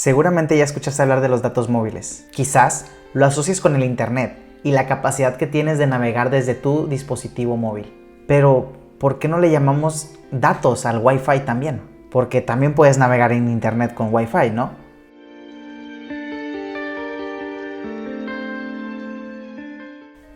Seguramente ya escuchaste hablar de los datos móviles. Quizás lo asocies con el internet y la capacidad que tienes de navegar desde tu dispositivo móvil. Pero, ¿por qué no le llamamos datos al Wi-Fi también? Porque también puedes navegar en internet con Wi-Fi, ¿no?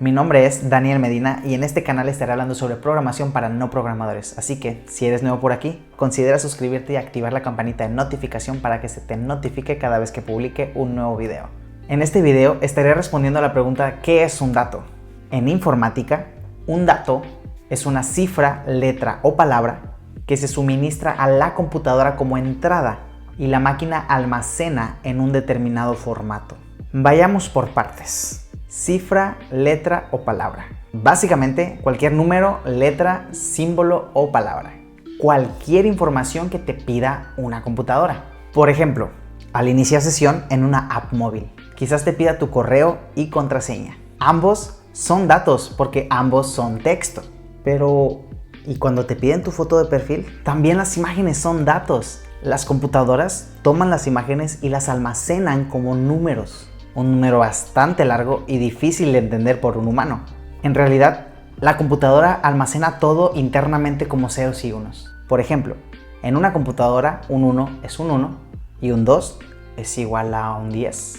Mi nombre es Daniel Medina y en este canal estaré hablando sobre programación para no programadores. Así que, si eres nuevo por aquí, considera suscribirte y activar la campanita de notificación para que se te notifique cada vez que publique un nuevo video. En este video estaré respondiendo a la pregunta ¿qué es un dato? En informática, un dato es una cifra, letra o palabra que se suministra a la computadora como entrada y la máquina almacena en un determinado formato. Vayamos por partes. Cifra, letra o palabra. Básicamente, cualquier número, letra, símbolo o palabra. Cualquier información que te pida una computadora. Por ejemplo, al iniciar sesión en una app móvil, quizás te pida tu correo y contraseña. Ambos son datos porque ambos son texto. Pero, ¿y cuando te piden tu foto de perfil? También las imágenes son datos. Las computadoras toman las imágenes y las almacenan como números. Un número bastante largo y difícil de entender por un humano. En realidad, la computadora almacena todo internamente como ceros y unos. Por ejemplo, en una computadora un 1 es un 1 y un 2 es igual a un 10.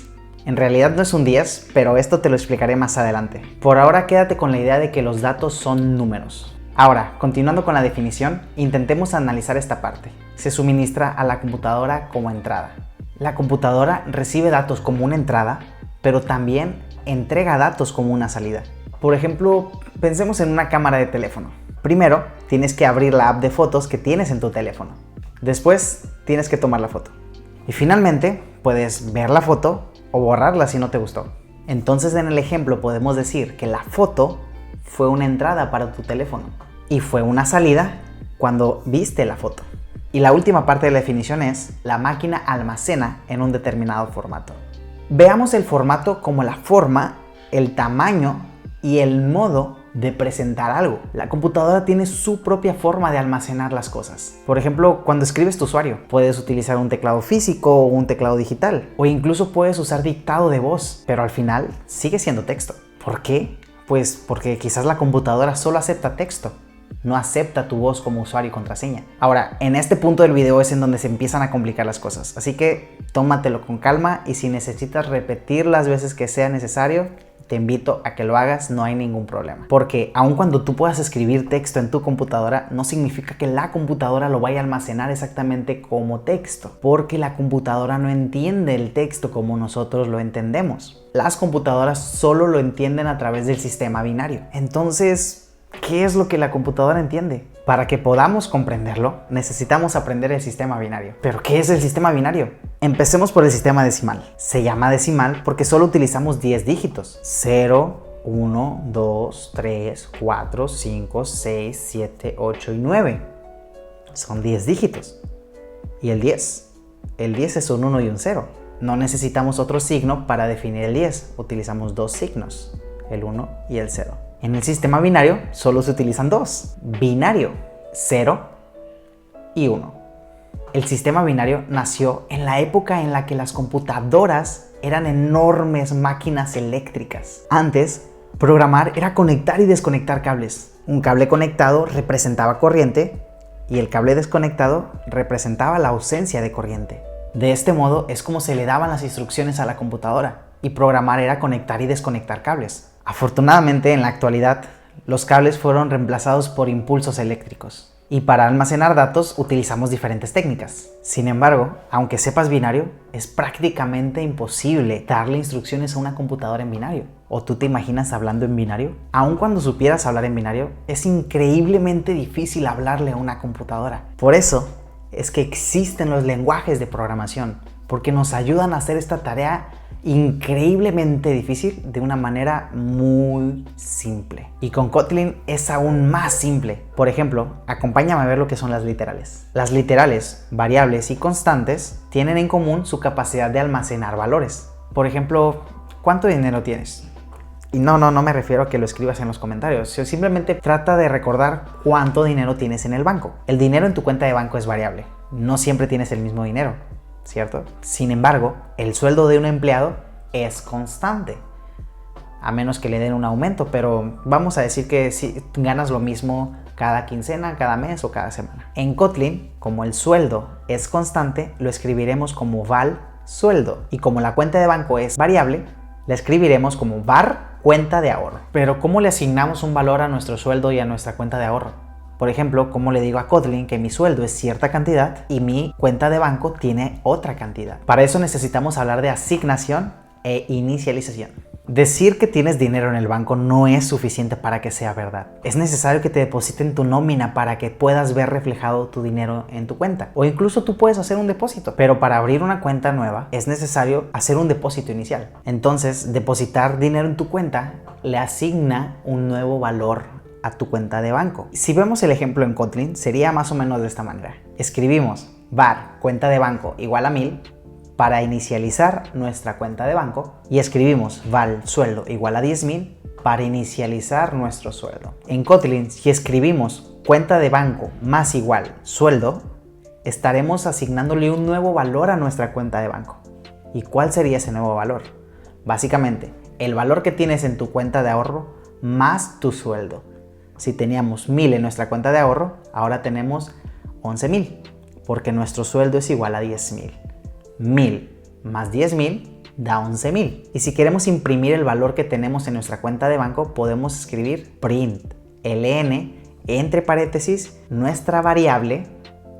En realidad no es un 10, pero esto te lo explicaré más adelante. Por ahora quédate con la idea de que los datos son números. Ahora, continuando con la definición, intentemos analizar esta parte. Se suministra a la computadora como entrada. La computadora recibe datos como una entrada, pero también entrega datos como una salida. Por ejemplo, pensemos en una cámara de teléfono. Primero, tienes que abrir la app de fotos que tienes en tu teléfono. Después, tienes que tomar la foto. Y finalmente, puedes ver la foto o borrarla si no te gustó. Entonces, en el ejemplo podemos decir que la foto fue una entrada para tu teléfono y fue una salida cuando viste la foto. Y la última parte de la definición es, la máquina almacena en un determinado formato. Veamos el formato como la forma, el tamaño y el modo de presentar algo. La computadora tiene su propia forma de almacenar las cosas. Por ejemplo, cuando escribes tu usuario, puedes utilizar un teclado físico o un teclado digital. O incluso puedes usar dictado de voz, pero al final sigue siendo texto. ¿Por qué? Pues porque quizás la computadora solo acepta texto. No acepta tu voz como usuario y contraseña. Ahora, en este punto del video es en donde se empiezan a complicar las cosas. Así que tómatelo con calma y si necesitas repetir las veces que sea necesario, te invito a que lo hagas, no hay ningún problema. Porque aun cuando tú puedas escribir texto en tu computadora, no significa que la computadora lo vaya a almacenar exactamente como texto. Porque la computadora no entiende el texto como nosotros lo entendemos. Las computadoras solo lo entienden a través del sistema binario. Entonces, ¿qué es lo que la computadora entiende? Para que podamos comprenderlo, necesitamos aprender el sistema binario. ¿Pero qué es el sistema binario? Empecemos por el sistema decimal. Se llama decimal porque solo utilizamos 10 dígitos. 0, 1, 2, 3, 4, 5, 6, 7, 8 y 9. Son 10 dígitos. ¿Y el 10? El 10 es un 1 y un 0. No necesitamos otro signo para definir el 10. Utilizamos dos signos, el 1 y el 0. En el sistema binario solo se utilizan dos. Binario, 0 y 1. El sistema binario nació en la época en la que las computadoras eran enormes máquinas eléctricas. Antes, programar era conectar y desconectar cables. Un cable conectado representaba corriente y el cable desconectado representaba la ausencia de corriente. De este modo es como se le daban las instrucciones a la computadora y programar era conectar y desconectar cables. Afortunadamente, en la actualidad, los cables fueron reemplazados por impulsos eléctricos. Y para almacenar datos utilizamos diferentes técnicas. Sin embargo, aunque sepas binario, es prácticamente imposible darle instrucciones a una computadora en binario. ¿O tú te imaginas hablando en binario? Aun cuando supieras hablar en binario, es increíblemente difícil hablarle a una computadora. Por eso es que existen los lenguajes de programación, porque nos ayudan a hacer esta tarea increíblemente difícil de una manera muy simple. Y con Kotlin es aún más simple. Por ejemplo, acompáñame a ver lo que son las literales. Las literales, variables y constantes tienen en común su capacidad de almacenar valores. Por ejemplo, ¿cuánto dinero tienes? Y no me refiero a que lo escribas en los comentarios. Simplemente trata de recordar cuánto dinero tienes en el banco. El dinero en tu cuenta de banco es variable. No siempre tienes el mismo dinero. ¿cierto? Sin embargo, el sueldo de un empleado es constante, a menos que le den un aumento, pero vamos a decir que si ganas lo mismo cada quincena, cada mes o cada semana. En Kotlin, como el sueldo es constante, lo escribiremos como val sueldo, y como la cuenta de banco es variable, la escribiremos como var cuenta de ahorro. Pero ¿cómo le asignamos un valor a nuestro sueldo y a nuestra cuenta de ahorro? Por ejemplo, ¿cómo le digo a Kotlin que mi sueldo es cierta cantidad y mi cuenta de banco tiene otra cantidad? Para eso necesitamos hablar de asignación e inicialización. Decir que tienes dinero en el banco no es suficiente para que sea verdad. Es necesario que te depositen tu nómina para que puedas ver reflejado tu dinero en tu cuenta. O incluso tú puedes hacer un depósito. Pero para abrir una cuenta nueva es necesario hacer un depósito inicial. Entonces, depositar dinero en tu cuenta le asigna un nuevo valor a tu cuenta de banco. Si vemos el ejemplo en Kotlin, sería más o menos de esta manera. Escribimos var cuenta de banco igual a 1000 para inicializar nuestra cuenta de banco, y escribimos val sueldo igual a 10,000 para inicializar nuestro sueldo. En Kotlin, si escribimos cuenta de banco más igual sueldo, estaremos asignándole un nuevo valor a nuestra cuenta de banco. ¿Y cuál sería ese nuevo valor? Básicamente, el valor que tienes en tu cuenta de ahorro más tu sueldo. Si teníamos 1000 en nuestra cuenta de ahorro, ahora tenemos 11,000, porque nuestro sueldo es igual a 10,000. 1000 más 10,000 da 11,000. Y si queremos imprimir el valor que tenemos en nuestra cuenta de banco, podemos escribir print ln entre paréntesis nuestra variable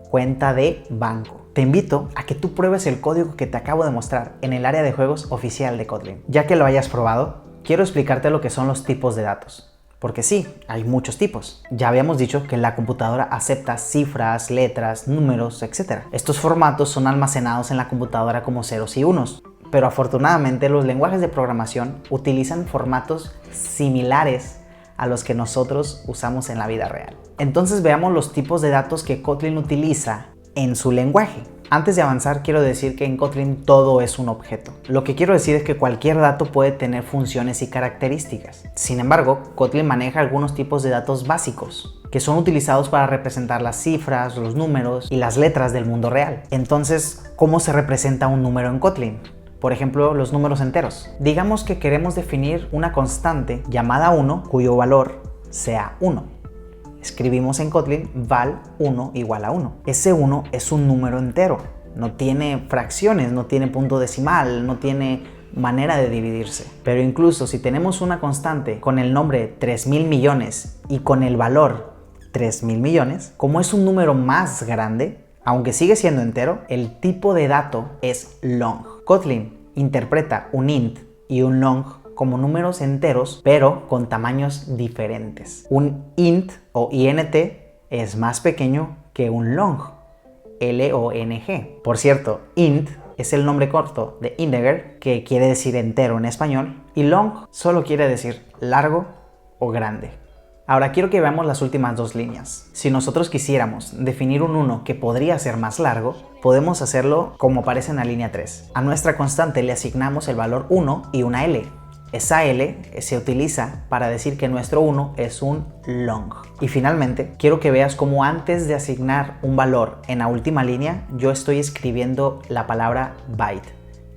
cuenta de banco. Te invito a que tú pruebes el código que te acabo de mostrar en el área de juegos oficial de Kotlin. Ya que lo hayas probado, quiero explicarte lo que son los tipos de datos. Porque sí, hay muchos tipos. Ya habíamos dicho que la computadora acepta cifras, letras, números, etc. Estos formatos son almacenados en la computadora como ceros y unos. Pero afortunadamente los lenguajes de programación utilizan formatos similares a los que nosotros usamos en la vida real. Entonces veamos los tipos de datos que Kotlin utiliza en su lenguaje. Antes de avanzar, quiero decir que en Kotlin todo es un objeto. Lo que quiero decir es que cualquier dato puede tener funciones y características. Sin embargo, Kotlin maneja algunos tipos de datos básicos que son utilizados para representar las cifras, los números y las letras del mundo real. Entonces, ¿cómo se representa un número en Kotlin? Por ejemplo, los números enteros. Digamos que queremos definir una constante llamada 1 cuyo valor sea 1. Escribimos en Kotlin val 1 igual a 1. Ese 1 es un número entero. No tiene fracciones, no tiene punto decimal, no tiene manera de dividirse. Pero incluso si tenemos una constante con el nombre 3,000 millones y con el valor 3,000 millones, como es un número más grande, aunque sigue siendo entero, el tipo de dato es long. Kotlin interpreta un int y un long como números enteros, pero con tamaños diferentes. Un int o int es más pequeño que un long, long. Por cierto, int es el nombre corto de integer, que quiere decir entero en español, y long solo quiere decir largo o grande. Ahora quiero que veamos las últimas dos líneas. Si nosotros quisiéramos definir un 1 que podría ser más largo, podemos hacerlo como aparece en la línea 3. A nuestra constante le asignamos el valor 1 y una L. Esa L se utiliza para decir que nuestro 1 es un long. Y finalmente, quiero que veas cómo antes de asignar un valor en la última línea, yo estoy escribiendo la palabra byte.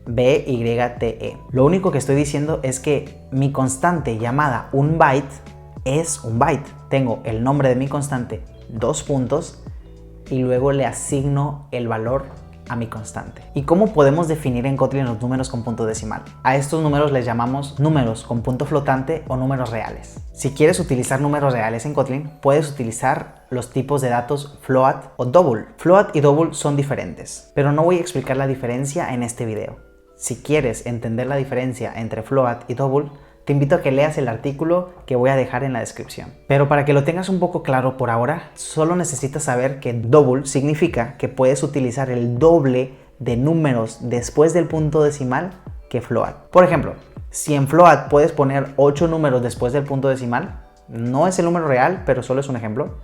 B-Y-T-E. Lo único que estoy diciendo es que mi constante llamada un byte es un byte. Tengo el nombre de mi constante, 2 puntos, y luego le asigno el valor a mi constante. ¿Y cómo podemos definir en Kotlin los números con punto decimal? A estos números les llamamos números con punto flotante o números reales. Si quieres utilizar números reales en Kotlin, puedes utilizar los tipos de datos float o double. Float y double son diferentes, pero no voy a explicar la diferencia en este video. Si quieres entender la diferencia entre float y double, te invito a que leas el artículo que voy a dejar en la descripción. Pero para que lo tengas un poco claro por ahora, solo necesitas saber que double significa que puedes utilizar el doble de números después del punto decimal que float. Por ejemplo, si en float puedes poner 8 números después del punto decimal, no es el número real, pero solo es un ejemplo.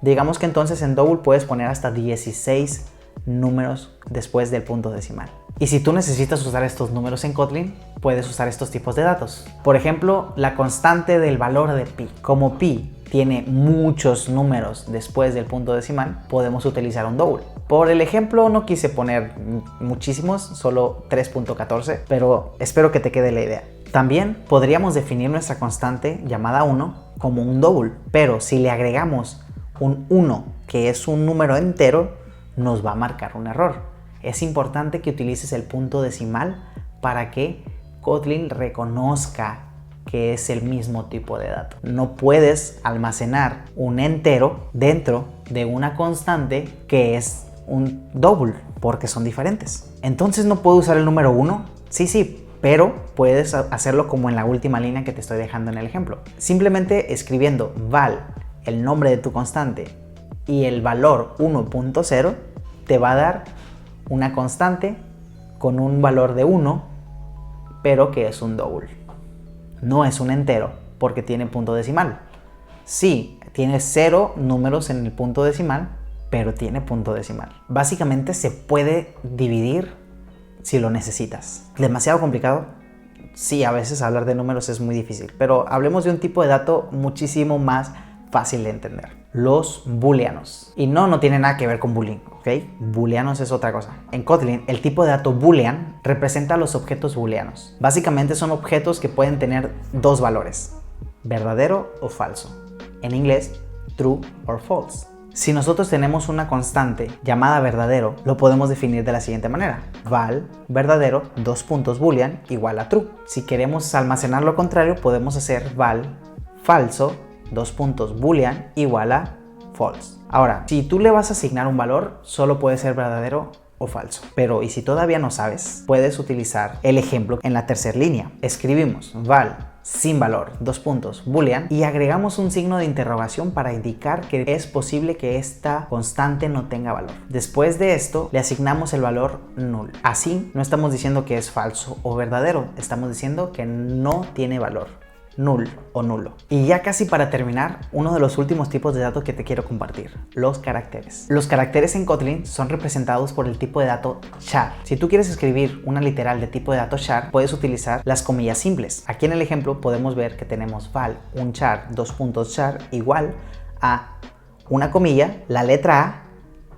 Digamos que entonces en double puedes poner hasta 16 números después del punto decimal. Y si tú necesitas usar estos números en Kotlin, puedes usar estos tipos de datos. Por ejemplo, la constante del valor de pi. Como pi tiene muchos números después del punto decimal, podemos utilizar un double. Por el ejemplo no quise poner muchísimos, solo 3.14, pero espero que te quede la idea. También podríamos definir nuestra constante llamada 1 como un double, pero si le agregamos un 1, que es un número entero, nos va a marcar un error. Es importante que utilices el punto decimal para que Kotlin reconozca que es el mismo tipo de dato. No puedes almacenar un entero dentro de una constante que es un double, porque son diferentes. Entonces no puedo usar el número 1. Sí, pero puedes hacerlo como en la última línea que te estoy dejando en el ejemplo. Simplemente escribiendo val, el nombre de tu constante, y el valor 1.0, te va a dar una constante con un valor de 1, pero que es un double. No es un entero porque tiene punto decimal. Sí, tiene 0 números en el punto decimal, pero tiene punto decimal. Básicamente se puede dividir si lo necesitas. ¿Demasiado complicado? Sí, a veces hablar de números es muy difícil, pero hablemos de un tipo de dato muchísimo más fácil de entender. Los booleanos. Y no tiene nada que ver con boolean, ¿ok? Booleanos es otra cosa. En Kotlin, el tipo de dato boolean representa los objetos booleanos. Básicamente son objetos que pueden tener dos valores, verdadero o falso. En inglés, true or false. Si nosotros tenemos una constante llamada verdadero, lo podemos definir de la siguiente manera. Val, verdadero, boolean igual a true. Si queremos almacenar lo contrario, podemos hacer val, falso, boolean igual a false. Ahora, si tú le vas a asignar un valor, solo puede ser verdadero o falso. Pero, y si todavía no sabes, puedes utilizar el ejemplo en la tercera línea. Escribimos val sin valor, boolean, y agregamos un signo de interrogación para indicar que es posible que esta constante no tenga valor. Después de esto, le asignamos el valor null. Así, no estamos diciendo que es falso o verdadero, estamos diciendo que no tiene valor. Null o nulo. Y ya casi para terminar, uno de los últimos tipos de datos que te quiero compartir, los caracteres. Los caracteres en Kotlin son representados por el tipo de dato char. Si tú quieres escribir una literal de tipo de dato char, puedes utilizar las comillas simples. Aquí en el ejemplo podemos ver que tenemos val, un char, char igual a una comilla, la letra A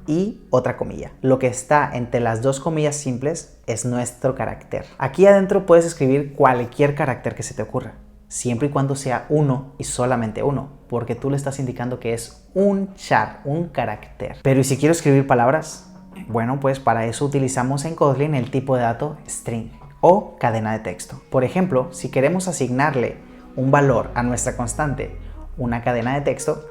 y otra comilla. Lo que está entre las dos comillas simples es nuestro carácter. Aquí adentro puedes escribir cualquier carácter que se te ocurra, siempre y cuando sea uno y solamente uno, porque tú le estás indicando que es un char, un carácter. Pero ¿y si quiero escribir palabras? Bueno, pues para eso utilizamos en Kotlin el tipo de dato string o cadena de texto. Por ejemplo, si queremos asignarle un valor a nuestra constante, una cadena de texto,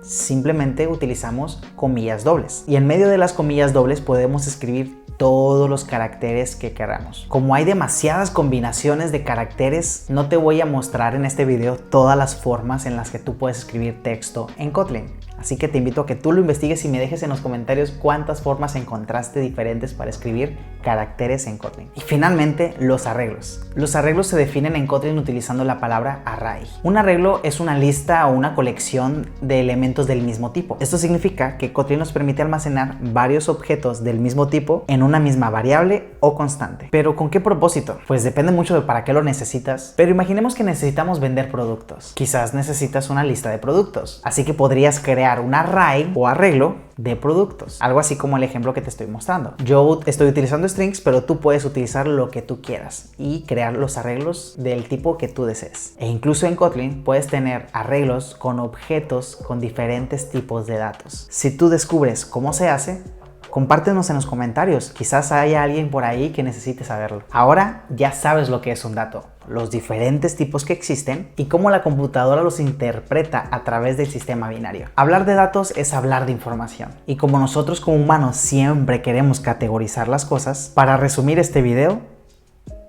simplemente utilizamos comillas dobles. Y en medio de las comillas dobles podemos escribir todos los caracteres que queramos. Como hay demasiadas combinaciones de caracteres, no te voy a mostrar en este video todas las formas en las que tú puedes escribir texto en Kotlin. Así que te invito a que tú lo investigues y me dejes en los comentarios cuántas formas encontraste diferentes para escribir caracteres en Kotlin. Y finalmente, los arreglos. Los arreglos se definen en Kotlin utilizando la palabra array. Un arreglo es una lista o una colección de elementos del mismo tipo. Esto significa que Kotlin nos permite almacenar varios objetos del mismo tipo en una misma variable o constante. ¿Pero con qué propósito? Pues depende mucho de para qué lo necesitas. Pero imaginemos que necesitamos vender productos. Quizás necesitas una lista de productos. Así que podrías crear un array o arreglo de productos. Algo así como el ejemplo que te estoy mostrando. Yo estoy utilizando strings, pero tú puedes utilizar lo que tú quieras y crear los arreglos del tipo que tú desees. E incluso en Kotlin puedes tener arreglos con objetos con diferentes tipos de datos. Si tú descubres cómo se hace, compártenos en los comentarios, quizás haya alguien por ahí que necesite saberlo. Ahora ya sabes lo que es un dato, los diferentes tipos que existen y cómo la computadora los interpreta a través del sistema binario. Hablar de datos es hablar de información. Y como nosotros como humanos siempre queremos categorizar las cosas, para resumir este video,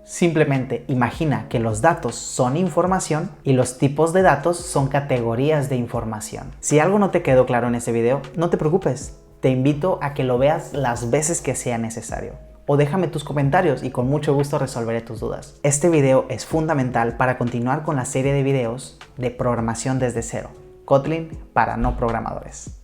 simplemente imagina que los datos son información y los tipos de datos son categorías de información. Si algo no te quedó claro en este video, no te preocupes. Te invito a que lo veas las veces que sea necesario. O déjame tus comentarios y con mucho gusto resolveré tus dudas. Este video es fundamental para continuar con la serie de videos de programación desde cero. Kotlin para no programadores.